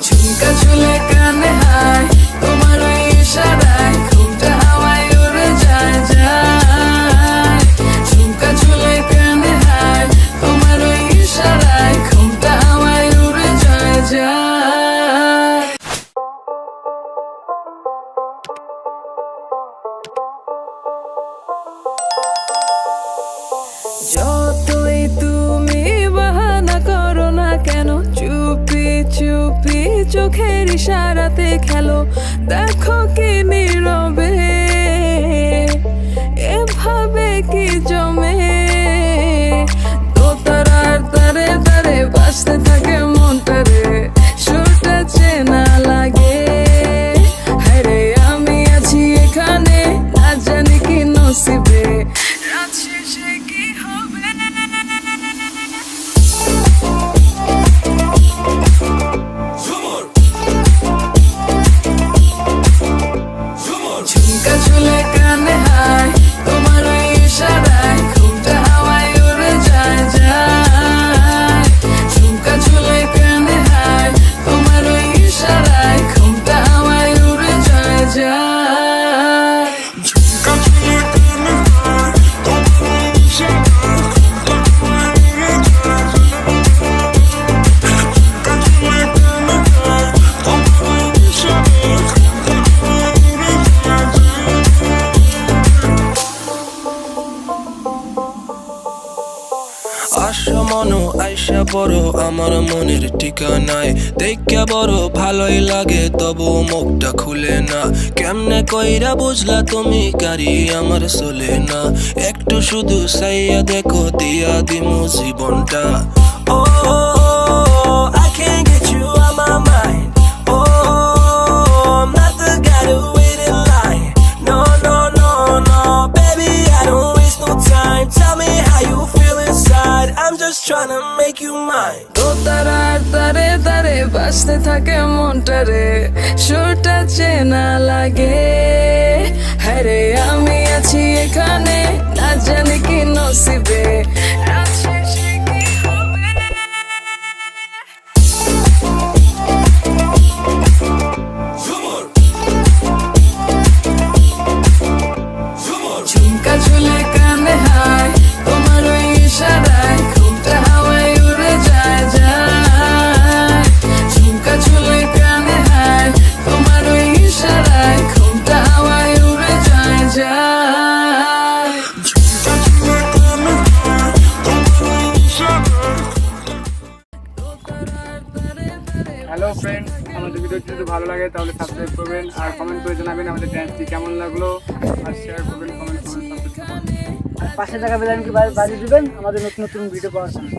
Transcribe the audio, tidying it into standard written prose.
ঝুমকা ঝুলে কানে হায় তোমার ওই ইশারায় ঘুমটা হাওয়ায় উড়ে যায় যায়। ঝুমকা ঝুলে কানে হায় তোমার ওই ইশারায় ঘুমটা হাওয়ায় উড়ে যায় যায়। যতই তুমি বাহানা করো না কেন, চুপি চুপি চোখের ইশারাতে খেলো। দেখো কি নীরবে এভাবে কি জমে, দোতারার তারে তারে বাজতে থাকে মনটা রে, সুরটা চেনা লাগে। হ্যারে আমি আছি এখানে, না জানি কি নসিবে রাত শেষে কি হবে। ঝুমকা ঝুলে কানে হায় তোমার ওই ইশারায় ঘুমটা হাওয়ায় উড়ে যায় যায়। ঝুমকা ঝুলে কানে হায় তোমার ওই ইশারায় ঘুমটা হাওয়ায় উড়ে যায় যায়। ঝুমকা ঝুলে কানে হায় তোমার ওই ইশারায় ঘুমটা হাওয়ায় উড়ে যায় যায়। ঝুমকা ঝুলে কানে হায় তোমার ওই ইশারায় ঘুমটা হাওয়ায় উড়ে যায় যায়। আসো মনো আইসা পড়ো আমার মনের ঠিকানায়, দেখা বড় ভালোই লাগে তবু মুখটা খুলে না। কেমনে কইরা বুঝলা তুমি কারি আমার চলে না, একটু শুধু চাইয়া দেখো দিয়া দিমু জীবনটা। ও I can't get you out my mind. Oh, I'm not the guy to wait in line. No, no, no, no, baby, I don't waste no time. Tell me how you feel inside. I'm just trying to make you mine. দোতারার তারে তারে বাজতে থাকে মনটা রে, সুরটা চেনা লাগে। হ্যারে আমি আছি এখানে, না জানি কি নসিবে রাত শেষে কি হবে। ঝুমকা ঝুলে কানে হায় তোমার ওই ইশারায় ঘুমটা হাওয়ায় উড়ে যায় যায়। ঝুমকা ঝুলে কানে হায় তোমার ওই ইশারায় ঘুমটা হাওয়ায় উড়ে যায় যায়। ঝুমকা ঝুলে কানে হায় তোমার ওই ইশারায়। হ্যালো ফ্রেন্ডস, আমাদের ভিডিওটি যদি ভালো লাগে তাহলে সাবস্ক্রাইব করবেন আর কমেন্ট করে জানাবেন আমাদের ড্যান্সটি কেমন লাগলো, আর শেয়ার করবেন, কমেন্ট করবেন, সাবস্ক্রাইব করবেন। আর পাশে থাকা বেল আইকনটি বাজিয়ে দিবেন আমাদের নতুন নতুন ভিডিও পাওয়ার জন্য।